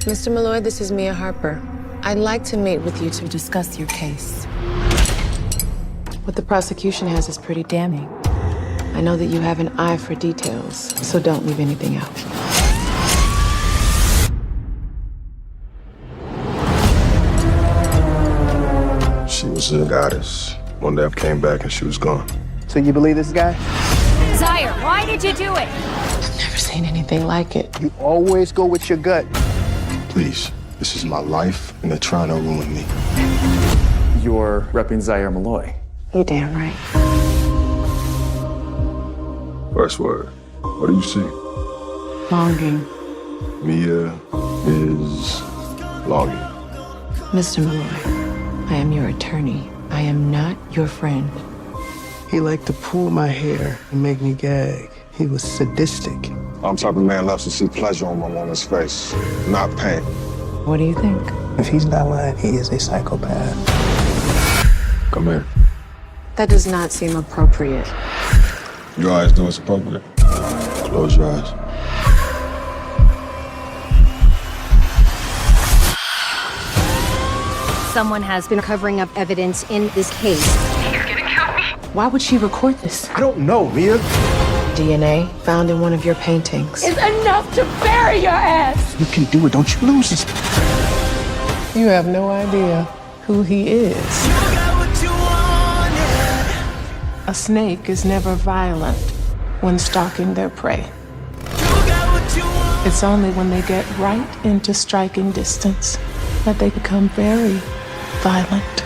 Mr. Malloy, this is Mia Harper. I'd like to meet with you to discuss your case. What the prosecution has is pretty damning. I know that you have an eye for details, so don't leave anything out. She was a goddess. One day I came back and she was gone. So you believe this guy? Zaire, why did you do it? I've never seen anything like it. You always go with your gut. Please, this is my life and they're trying to ruin me. You're repping Zaire Malloy. You damn right. First word. What do you see? Longing. Mia is longing. Mr. Malloy, I am your attorney. I am not your friend. He liked to pull my hair and make me gag. He was sadistic. I'm type of man loves to see pleasure on my woman's face, not pain. What do you think? If he's not lying, he is a psychopath. Come here. That does not seem appropriate. Your eyes know it's appropriate. Close your eyes. Someone has been covering up evidence in this case. Why would she record this? I don't know, Mia. DNA found in one of your paintings. It's enough to bury your ass. You can do it. Don't you lose this. You have no idea who he is. A snake is never violent when stalking their prey. It's only when they get right into striking distance that they become very violent.